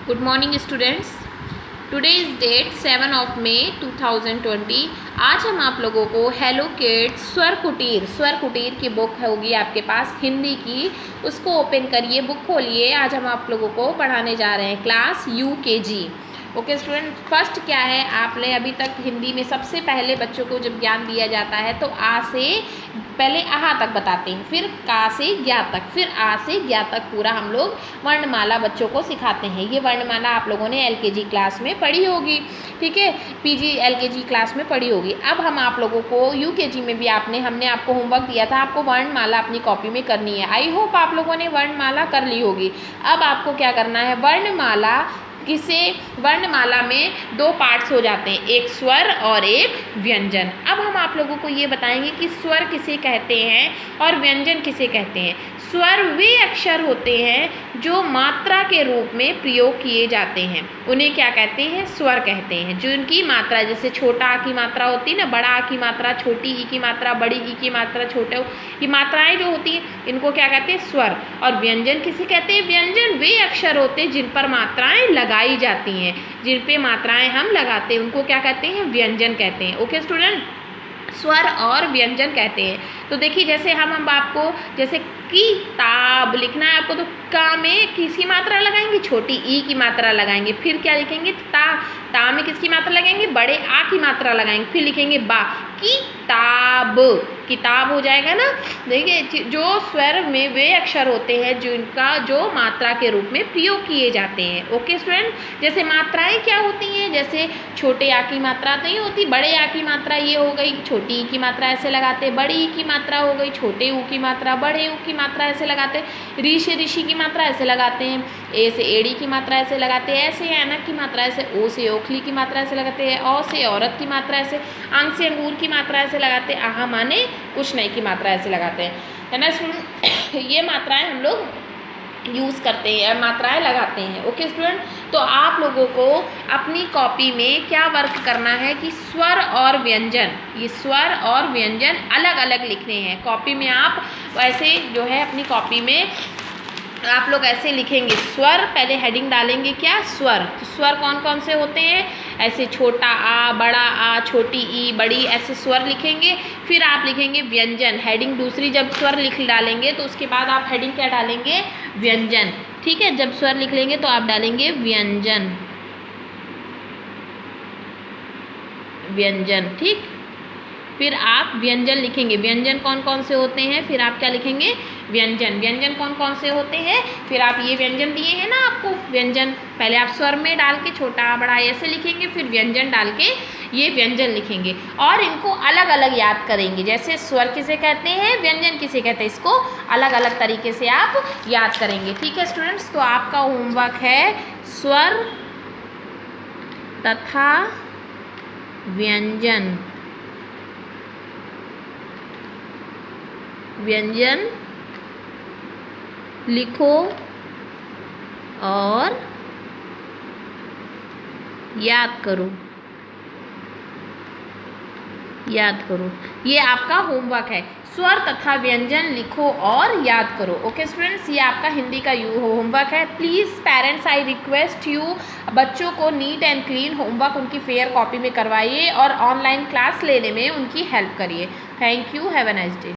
Good morning students. Today is date 7 of May 2020. आज हम आप लोगों को हेलो किड्स स्वर कुटीर की बुक होगी आपके पास हिंदी की, उसको ओपन करिए, बुक खोलिए। आज हम आप लोगों को पढ़ाने जा रहे हैं class UKG। Okay student, first क्या है, आपने अभी तक हिंदी में सबसे पहले बच्चों को जब ज्ञान दिया जाता है तो आ से पहले आहा तक बताते हैं, फिर का से ज्ञा तक, फिर आ से ज्ञा तक पूरा हम लोग वर्णमाला बच्चों को सिखाते हैं। ये वर्णमाला आप लोगों ने LKG क्लास में पढ़ी होगी, ठीक है, PG LKG क्लास में पढ़ी होगी। अब हम आप लोगों को UKG में भी हमने आपको होमवर्क दिया था, आपको वर्णमाला अपनी कॉपी में करनी है। आई होप आप लोगों ने वर्णमाला कर ली होगी। अब आपको क्या करना है, वर्णमाला में दो पार्ट्स हो जाते हैं, एक स्वर और एक व्यंजन। अब हम आप लोगों को ये बताएंगे कि स्वर किसे कहते हैं और व्यंजन किसे कहते हैं। स्वर वे अक्षर होते हैं जो मात्रा के रूप में प्रयोग किए जाते हैं, उन्हें क्या कहते हैं, स्वर कहते हैं। जो इनकी मात्रा, जैसे छोटा आ की मात्रा होती है ना, बड़ा आ की मात्रा, छोटी ई की मात्रा, बड़ी ई की मात्रा, छोटे ये मात्राएं जो होती हैं, इनको क्या कहते हैं, स्वर। और व्यंजन किसे कहते हैं, व्यंजन वे अक्षर होते हैं जिन पर मात्राएं लगाई जाती हैं, जिन पे मात्राएं हम लगाते हैं, उनको क्या कहते हैं, व्यंजन कहते हैं। ओके स्टूडेंट, स्वर और व्यंजन कहते हैं। तो देखिए, जैसे हम आपको जैसे किताब लिखना है आपको, तो का में किसकी मात्रा लगाएंगे, छोटी ई की मात्रा लगाएंगे। फिर क्या लिखेंगे, ता में किसकी मात्रा लगाएंगे, बड़े आ की मात्रा लगाएंगे। फिर लिखेंगे बा, किताब हो जाएगा ना। देखिए, जो स्वर में वे अक्षर होते हैं जो मात्रा के रूप में प्रयोग किए जाते हैं। ओके स्टूडेंट, जैसे मात्राएं क्या होती हैं, जैसे छोटे आ की मात्रा नहीं होती, बड़े आ की मात्रा ये हो गई, छोटी ई की मात्रा ऐसे लगाते हैं, बड़ी ई की मात्रा हो गई, छोटे ऊ की मात्रा, बड़े ऊ की मात्रा ऐसे लगाते हैं, री से ऋषि की मात्रा ऐसे लगाते हैं, ए से एड़ी की मात्रा ऐसे लगाते हैं, ऐसे ऐनक की मात्रा ऐसे, ओ से ओखली की मात्रा ऐसे लगाते हैं, औ से औरत की मात्रा ऐसे, आंग से अंगूर की मात्रा ऐसे लगाते हैं, आहा माने कुछ नहीं की मात्रा ऐसे लगाते हैं, है ना स्टूडेंट। ये मात्राएं हम लोग यूज़ करते हैं, मात्राएं लगाते हैं। ओके स्टूडेंट, तो आप लोगों को अपनी कॉपी में क्या वर्क करना है कि स्वर और व्यंजन, ये स्वर और व्यंजन अलग अलग लिखने हैं। कॉपी में आप वैसे जो है अपनी कॉपी में आप लोग ऐसे लिखेंगे, स्वर पहले हेडिंग डालेंगे, क्या, स्वर। तो स्वर कौन कौन से होते हैं, ऐसे छोटा आ, बड़ा आ, छोटी ई, बड़ी, ऐसे स्वर लिखेंगे। फिर आप लिखेंगे व्यंजन, हेडिंग दूसरी जब स्वर लिख डालेंगे तो उसके बाद आप हेडिंग क्या डालेंगे, व्यंजन, ठीक है। जब स्वर लिख लेंगे तो आप डालेंगे व्यंजन, ठीक। फिर आप व्यंजन लिखेंगे, व्यंजन कौन कौन से होते हैं, फिर आप क्या लिखेंगे, व्यंजन कौन कौन से होते हैं। फिर आप ये व्यंजन दिए हैं ना आपको, व्यंजन पहले आप स्वर में डाल के छोटा बड़ा ऐसे लिखेंगे, फिर व्यंजन डाल के ये व्यंजन लिखेंगे और इनको अलग अलग याद करेंगे। जैसे स्वर किसे कहते हैं, व्यंजन किसे कहते हैं, इसको अलग अलग तरीके से आप याद करेंगे, ठीक है स्टूडेंट्स। तो आपका होमवर्क है स्वर तथा व्यंजन लिखो और याद करो। ये आपका होमवर्क है, स्वर तथा व्यंजन लिखो और याद करो। ओके स्टूडेंट्स, ये आपका हिंदी का होमवर्क है। Please parents, I request you, बच्चों को नीट एंड क्लीन होमवर्क उनकी फेयर कॉपी में करवाइए और ऑनलाइन क्लास लेने में उनकी हेल्प करिए। Thank you, have a nice day.